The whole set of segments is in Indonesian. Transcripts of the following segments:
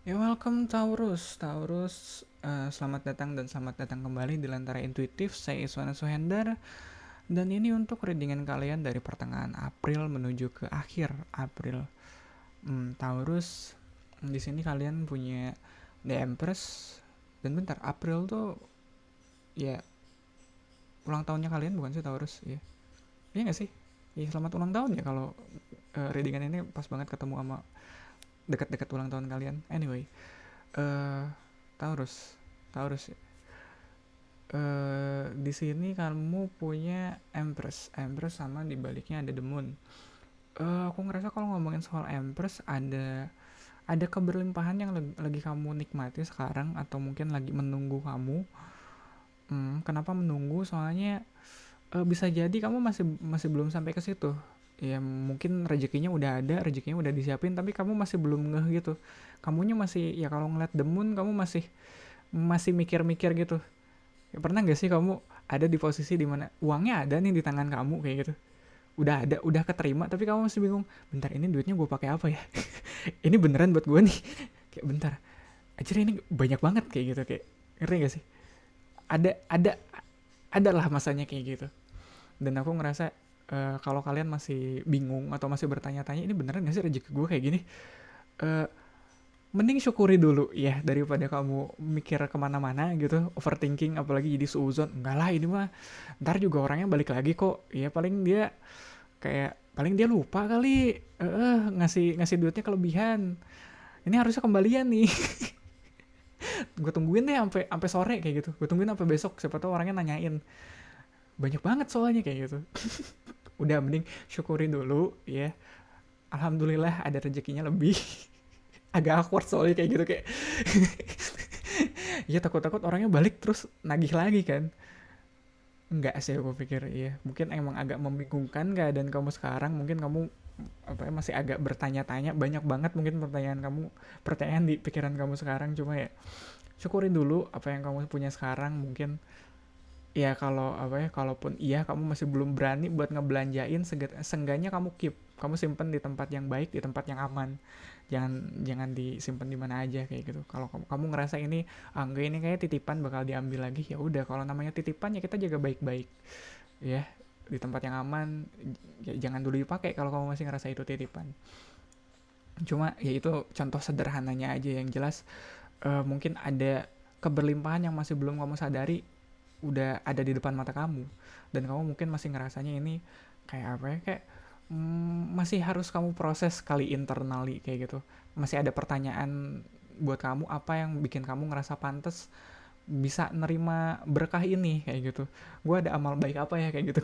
Ya, welcome Taurus. Taurus, selamat datang dan selamat datang kembali di Lentera Intuitif. Saya Iswana Suhendar dan ini untuk readingan kalian dari pertengahan April menuju ke akhir April. Taurus, di sini kalian punya The Empress dan bentar, April tuh ya ulang tahunnya kalian bukan sih Taurus? Ya, iya nggak sih? Ya, selamat ulang tahun ya kalau readingan ini pas banget ketemu sama dekat-dekat ulang tahun kalian. Anyway, eh Taurus, Taurus di sini kamu punya Empress, Empress sama di baliknya ada The Moon. Aku ngerasa kalau ngomongin soal Empress ada keberlimpahan yang lagi kamu nikmati sekarang atau mungkin lagi menunggu kamu. Kenapa menunggu? Soalnya bisa jadi kamu masih masih belum sampai ke situ. Ya mungkin rezekinya udah ada, rezekinya udah disiapin, tapi kamu masih belum ngeh gitu. Kamunya masih ya kalau ngeliat The Moon kamu masih masih mikir-mikir gitu. Ya, pernah gak sih kamu ada di posisi dimana uangnya ada nih di tangan kamu kayak gitu, udah ada, udah keterima, tapi kamu masih bingung, bentar ini duitnya gue pakai apa ya? Ini beneran buat gue nih? Kayak bentar, aja ini banyak banget kayak gitu, kayak ngerti gak sih? Ada lah masanya kayak gitu. Dan aku ngerasa kalau kalian masih bingung atau masih bertanya-tanya ini beneran gak sih rezeki gue kayak gini, uh, mending syukuri dulu ya daripada kamu mikir kemana-mana gitu, overthinking, apalagi jadi suuzon. Enggak lah, ini mah ntar juga orangnya balik lagi kok, ya paling dia kayak paling dia lupa kali, ngasih ngasih duitnya kelebihan, ini harusnya kembalian nih. Gue tungguin deh sampai sampai sore kayak gitu, gue tungguin sampai besok, siapa tahu orangnya nanyain, banyak banget soalnya kayak gitu. Udah mending syukuri dulu ya, alhamdulillah ada rezekinya lebih. Agak awkward soalnya kayak gitu, kayak ya takut-takut orangnya balik terus nagih lagi kan. Enggak sih, aku pikir ya mungkin emang agak membingungkan keadaan kamu sekarang, mungkin kamu apa ya, masih agak bertanya-tanya, banyak banget mungkin pertanyaan kamu, pertanyaan di pikiran kamu sekarang. Cuma ya syukurin dulu apa yang kamu punya sekarang. Mungkin ya kalau apa ya, kalaupun iya kamu masih belum berani buat ngebelanjain, seenggaknya kamu keep, kamu simpen di tempat yang baik, di tempat yang aman. Jangan jangan disimpan di mana aja kayak gitu. Kalau kamu ngerasa ini enggak, ini kayak titipan bakal diambil lagi, ya udah, kalau namanya titipan ya kita jaga baik-baik ya, di tempat yang aman. Jangan dulu dipakai kalau kamu masih ngerasa itu titipan. Cuma ya itu contoh sederhananya aja. Yang jelas mungkin ada keberlimpahan yang masih belum kamu sadari, udah ada di depan mata kamu, dan kamu mungkin masih ngerasanya ini kayak apa ya, kayak masih harus kamu proses kali internally kayak gitu. Masih ada pertanyaan buat kamu, apa yang bikin kamu ngerasa pantas bisa nerima berkah ini kayak gitu. Gue ada amal baik apa ya kayak gitu.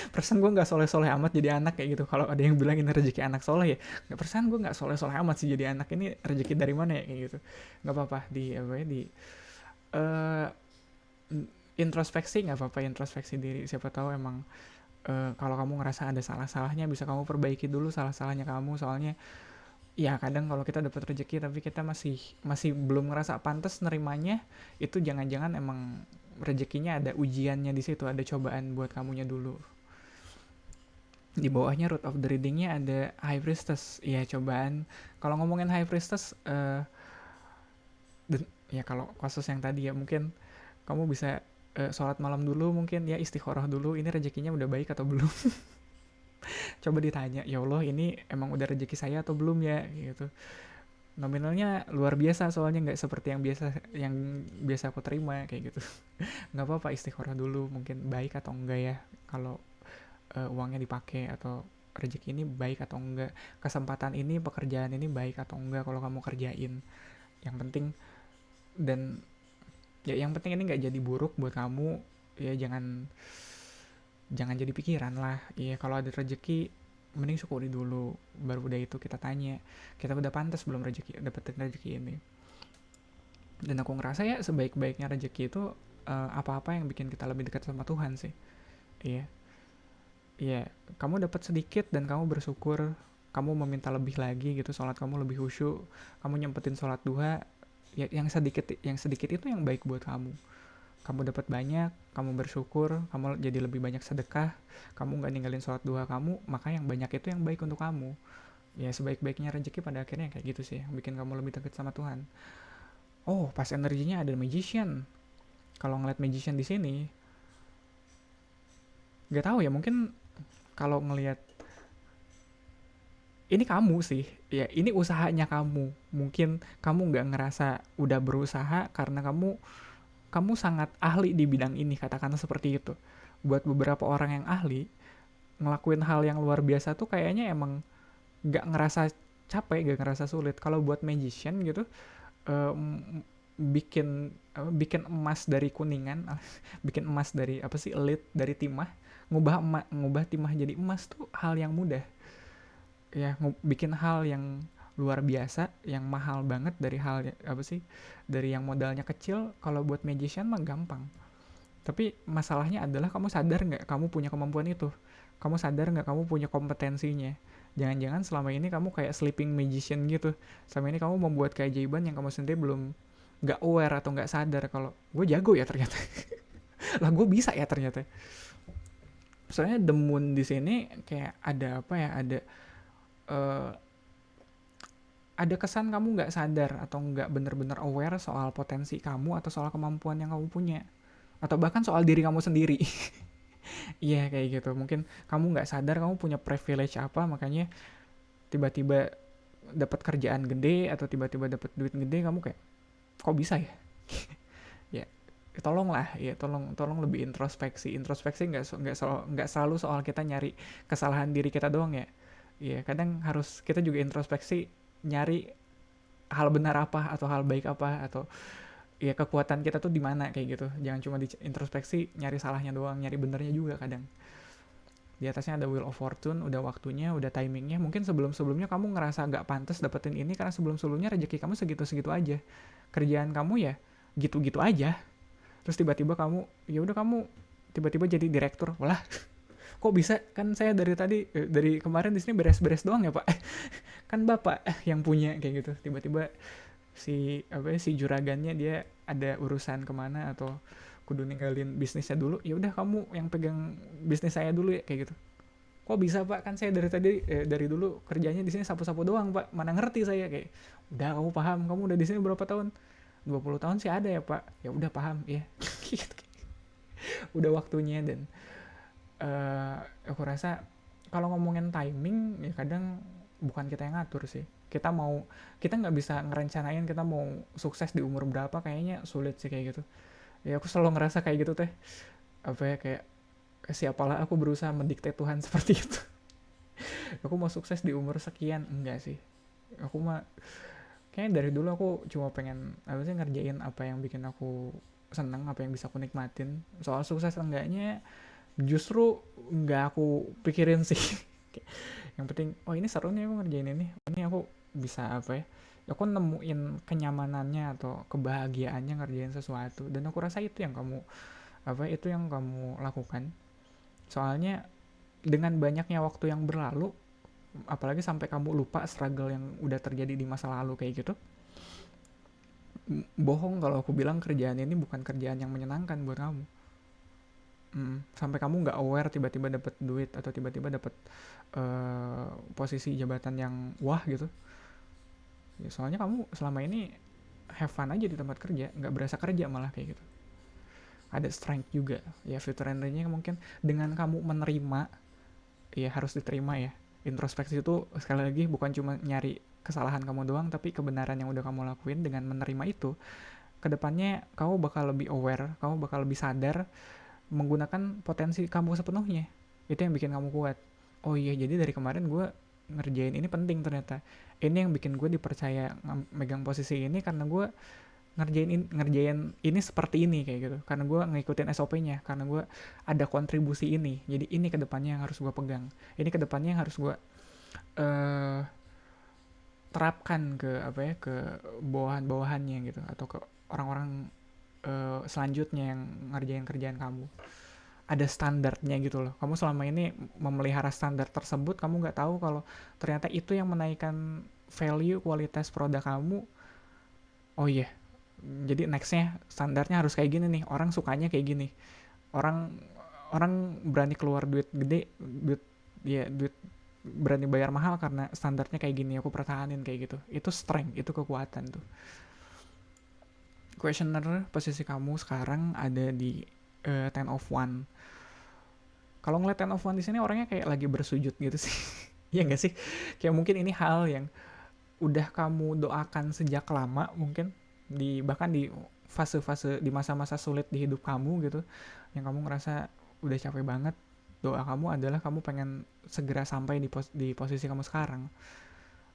Perasaan gue nggak soleh-soleh amat jadi anak kayak gitu. Kalau ada yang bilang ini rezeki anak soleh, ya nggak, perasaan gue nggak soleh-soleh amat sih jadi anak, ini rezeki dari mana ya kayak gitu. Nggak apa-apa di apa ya, di uh, introspeksi, nggak apa-apa introspeksi diri. Siapa tahu emang kalau kamu ngerasa ada salah-salahnya bisa kamu perbaiki dulu salah-salahnya kamu. Soalnya ya kadang kalau kita dapat rezeki tapi kita masih masih belum ngerasa pantas nerimanya, itu jangan-jangan emang rezekinya ada ujiannya di situ, ada cobaan buat kamunya dulu. Di bawahnya root of the readingnya ada high priestess, ya cobaan. Kalau ngomongin high priestess, dan ya kalau kasus yang tadi ya mungkin kamu bisa sholat malam dulu, mungkin ya istikharah dulu, ini rezekinya udah baik atau belum. Coba ditanya, ya Allah ini emang udah rezeki saya atau belum ya gitu. Nominalnya luar biasa soalnya, nggak seperti yang biasa aku terima kayak gitu. Nggak apa-apa istikharah dulu, mungkin baik atau enggak ya, kalau uangnya dipakai, atau rezeki ini baik atau enggak, kesempatan ini, pekerjaan ini baik atau enggak kalau kamu kerjain. Yang penting, dan ya yang penting ini nggak jadi buruk buat kamu. Ya jangan jangan jadi pikiran lah. Iya, kalau ada rezeki mending syukuri dulu, baru udah itu kita tanya, kita udah pantas belum rezeki, dapetin rezeki ini. Dan aku ngerasa ya sebaik-baiknya rezeki itu apa-apa yang bikin kita lebih dekat sama Tuhan sih. Iya, iya, kamu dapat sedikit dan kamu bersyukur, kamu meminta lebih lagi gitu, sholat kamu lebih khusyuk, kamu nyempetin sholat duha, ya yang sedikit itu yang baik buat kamu. Kamu dapat banyak, kamu bersyukur, kamu jadi lebih banyak sedekah, kamu nggak ninggalin sholat duha kamu, maka yang banyak itu yang baik untuk kamu. Ya sebaik-baiknya rezeki pada akhirnya kayak gitu sih, yang bikin kamu lebih dekat sama Tuhan. Oh, pas energinya ada magician. Kalau ngeliat magician di sini, nggak tahu ya, mungkin kalau ngelihat ini kamu sih, ya ini usahanya kamu. Mungkin kamu nggak ngerasa udah berusaha karena kamu sangat ahli di bidang ini, katakanlah seperti itu. Buat beberapa orang yang ahli, ngelakuin hal yang luar biasa tuh kayaknya emang nggak ngerasa capek, nggak ngerasa sulit. Kalau buat magician gitu, bikin emas dari kuningan, bikin emas dari apa sih, elit dari timah, ngubah timah jadi emas tuh hal yang mudah. Ya, bikin hal yang luar biasa, yang mahal banget dari hal apa sih, dari yang modalnya kecil, kalau buat magician mah gampang. Tapi masalahnya adalah kamu sadar nggak kamu punya kemampuan itu, kamu sadar nggak kamu punya kompetensinya. Jangan-jangan selama ini kamu kayak sleeping magician gitu, selama ini kamu membuat keajaiban yang kamu sendiri belum, nggak aware atau nggak sadar kalau gue jago ya ternyata. Lah gue bisa ya ternyata. Soalnya the moon di sini kayak ada apa ya, eh, ada kesan kamu nggak sadar atau nggak bener-bener aware soal potensi kamu atau soal kemampuan yang kamu punya, atau bahkan soal diri kamu sendiri. Iya kayak gitu, mungkin kamu nggak sadar kamu punya privilege apa, makanya tiba-tiba dapat kerjaan gede atau tiba-tiba dapat duit gede, kamu kayak kok bisa ya. Ya tolong lah ya, tolong tolong lebih introspeksi. Introspeksi nggak selalu soal kita nyari kesalahan diri kita doang ya. Ya kadang harus kita juga introspeksi, nyari hal benar apa atau hal baik apa, atau ya kekuatan kita tuh di mana kayak gitu. Jangan cuma di introspeksi nyari salahnya doang, nyari benernya juga kadang. Di atasnya ada wheel of fortune, udah waktunya, udah timingnya. Mungkin sebelum-sebelumnya kamu ngerasa nggak pantas dapetin ini karena sebelum-sebelumnya rezeki kamu segitu-segitu aja, kerjaan kamu ya gitu-gitu aja. Terus tiba-tiba kamu, ya udah kamu tiba-tiba jadi direktur. Walah, kok bisa, kan saya dari tadi dari kemarin di sini beres-beres doang ya pak. Kan bapak yang punya kayak gitu. Tiba-tiba si apa ya, si juragannya dia ada urusan kemana atau kudu ninggalin bisnisnya dulu, ya udah kamu yang pegang bisnis saya dulu ya kayak gitu. Kok bisa pak, kan saya dari tadi dari dulu kerjanya di sini sapu-sapu doang pak, mana ngerti saya. Kayak udah, kamu paham, kamu udah di sini berapa tahun? 20 tahun sih ada ya pak. Ya udah paham ya. Udah waktunya. Dan uh, aku rasa kalau ngomongin timing ya kadang bukan kita yang ngatur sih. Kita nggak bisa ngerencanain kita mau sukses di umur berapa, kayaknya sulit sih kayak gitu. Ya aku selalu ngerasa kayak gitu teh, apa ya, kayak siapalah aku berusaha mendikte Tuhan seperti itu. Aku mau sukses di umur sekian, enggak sih. Aku mah kayaknya dari dulu aku cuma pengen apa sih, ngerjain apa yang bikin aku seneng, apa yang bisa aku nikmatin. Soal sukses enggaknya justru nggak aku pikirin sih. Yang penting, oh ini seru nih aku ngerjain ini aku bisa apa ya, aku nemuin kenyamanannya atau kebahagiaannya ngerjain sesuatu. Dan aku rasa itu yang kamu apa, itu yang kamu lakukan. Soalnya dengan banyaknya waktu yang berlalu, apalagi sampai kamu lupa struggle yang udah terjadi di masa lalu kayak gitu, bohong kalau aku bilang kerjaan ini bukan kerjaan yang menyenangkan buat kamu. Sampai kamu nggak aware tiba-tiba dapat duit atau tiba-tiba dapat posisi jabatan yang wah gitu. Ya, soalnya kamu selama ini have fun aja di tempat kerja, nggak berasa kerja malah kayak gitu. Ada strength juga ya, future endingnya mungkin dengan kamu menerima, ya harus diterima ya. Introspeksi itu sekali lagi bukan cuma nyari kesalahan kamu doang, tapi kebenaran yang udah kamu lakuin. Dengan menerima itu, kedepannya kamu bakal lebih aware, kamu bakal lebih sadar menggunakan potensi kamu sepenuhnya. Itu yang bikin kamu kuat. Oh iya, jadi dari kemarin gue ngerjain ini penting ternyata. Ini yang bikin gue dipercaya megang posisi ini karena gue ngerjain ini seperti ini kayak gitu. Karena gue ngikutin SOP-nya, karena gue ada kontribusi ini. Jadi ini kedepannya yang harus gue pegang. Ini kedepannya yang harus gue uh, terapkan ke apa ya, ke bawahan-bawahannya gitu, atau ke orang-orang selanjutnya yang ngerjain kerjaan kamu. Ada standarnya gitu loh. Kamu selama ini memelihara standar tersebut, kamu nggak tahu kalau ternyata itu yang menaikkan value kualitas produk kamu. Oh iya, jadi nextnya standarnya harus kayak gini nih. Orang sukanya kayak gini. Orang orang berani keluar duit gede, duit berani bayar mahal karena standarnya kayak gini, aku pertahanin kayak gitu. Itu strength, itu kekuatan tuh. Questioner, posisi kamu sekarang ada di Ten of One. Kalau ngeliat Ten of One di sini orangnya kayak lagi bersujud gitu sih. Iya nggak sih? Kayak mungkin ini hal yang udah kamu doakan sejak lama, mungkin bahkan di fase-fase, di masa-masa sulit di hidup kamu gitu, yang kamu ngerasa udah capek banget. Doa kamu adalah kamu pengen segera sampai di posisi kamu sekarang.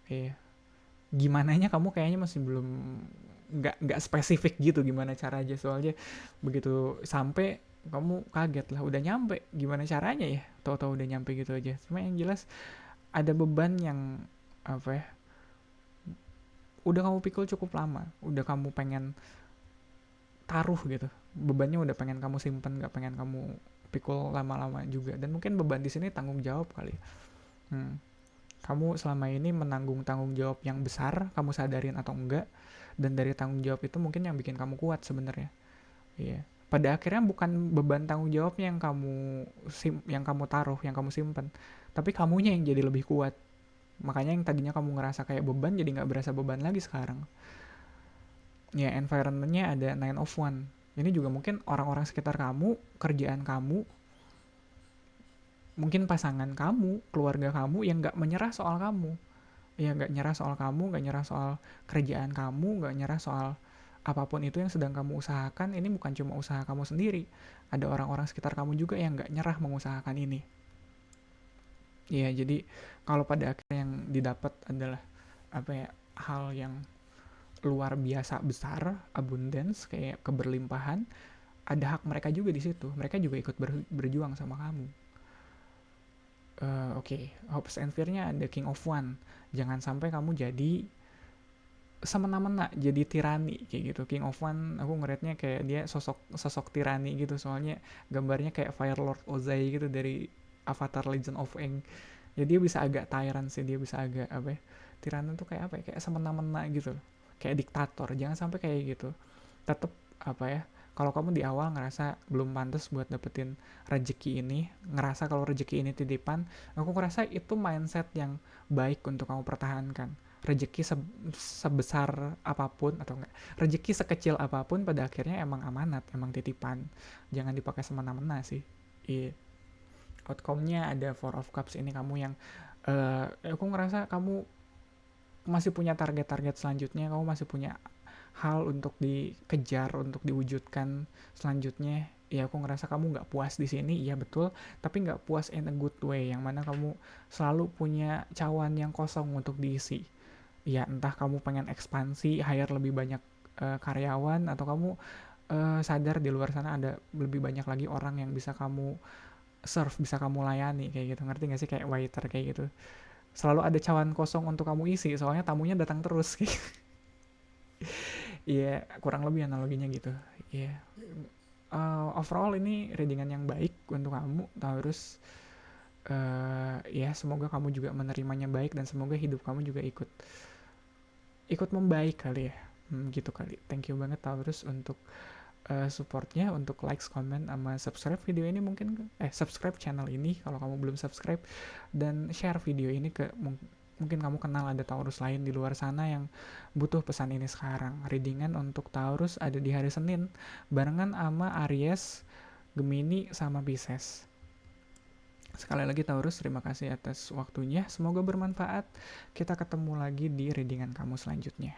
Iya. Gimananya kamu kayaknya masih belum, nggak spesifik gitu gimana caranya, soalnya begitu sampai kamu kaget lah, udah nyampe gimana caranya ya, tahu-tahu udah nyampe gitu aja. Cuma yang jelas ada beban yang apa ya, udah kamu pikul cukup lama, udah kamu pengen taruh gitu, bebannya udah pengen kamu simpen, nggak pengen kamu pikul lama-lama juga. Dan mungkin beban di sini tanggung jawab kali. Kamu selama ini menanggung tanggung jawab yang besar, kamu sadarin atau enggak, dan dari tanggung jawab itu mungkin yang bikin kamu kuat sebenarnya. Iya. Pada akhirnya bukan beban tanggung jawabnya yang kamu taruh, yang kamu simpen, tapi kamunya yang jadi lebih kuat. Makanya yang tadinya kamu ngerasa kayak beban jadi nggak berasa beban lagi sekarang. Ya, environmentnya ada Nine of One. Ini juga mungkin orang-orang sekitar kamu, kerjaan kamu, mungkin pasangan kamu, keluarga kamu yang nggak menyerah soal kamu. Ya, nggak nyerah soal kamu, nggak nyerah soal kerjaan kamu, nggak nyerah soal apapun itu yang sedang kamu usahakan. Ini bukan cuma usaha kamu sendiri, ada orang-orang sekitar kamu juga yang nggak nyerah mengusahakan ini. Ya, jadi kalau pada akhirnya yang didapat adalah apa ya, hal yang luar biasa besar, abundance, kayak keberlimpahan, ada hak mereka juga di situ. Mereka juga ikut berjuang sama kamu. Oke. Hopes and fear-nya ada King of One. Jangan sampai kamu jadi semena-mena, jadi tirani kayak gitu. King of One aku ngeliatnya kayak dia sosok tirani gitu, soalnya gambarnya kayak Fire Lord Ozai gitu dari Avatar Legend of Aang. Jadi dia bisa agak tyrant sih, dia bisa agak apa ya, tiran tuh kayak apa ya, kayak semena-mena gitu, kayak diktator. Jangan sampai kayak gitu. Tetap apa ya, kalau kamu di awal ngerasa belum pantas buat dapetin rezeki ini, ngerasa kalau rezeki ini titipan, aku ngerasa itu mindset yang baik untuk kamu pertahankan. Rezeki sebesar apapun, atau enggak, rezeki sekecil apapun pada akhirnya emang amanat, emang titipan. Jangan dipakai semena-mena sih. Iya. Outcome-nya ada Four of Cups. Ini kamu yang aku ngerasa kamu masih punya target-target selanjutnya, kamu masih punya hal untuk dikejar, untuk diwujudkan selanjutnya. Ya, aku ngerasa kamu nggak puas di sini, iya betul, tapi nggak puas in a good way, yang mana kamu selalu punya cawan yang kosong untuk diisi. Ya, entah kamu pengen ekspansi, hire lebih banyak karyawan, atau kamu sadar di luar sana ada lebih banyak lagi orang yang bisa kamu serve, bisa kamu layani kayak gitu. Ngerti gak sih, kayak waiter kayak gitu, selalu ada cawan kosong untuk kamu isi, soalnya tamunya datang terus. Iya, yeah, kurang lebih analoginya gitu. Iya. Yeah. Overall ini readingan yang baik untuk kamu, Taurus. Ya, semoga kamu juga menerimanya baik, dan semoga hidup kamu juga ikut membaik kali ya. Gitu kali. Thank you banget Taurus untuk supportnya, untuk likes, comment, sama subscribe video ini. Mungkin subscribe channel ini kalau kamu belum subscribe, dan share video ini ke mungkin kamu kenal ada Taurus lain di luar sana yang butuh pesan ini sekarang. Readingan untuk Taurus ada di hari Senin barengan sama Aries, Gemini, sama Pisces. Sekali lagi Taurus, terima kasih atas waktunya, semoga bermanfaat. Kita ketemu lagi di readingan kamu selanjutnya.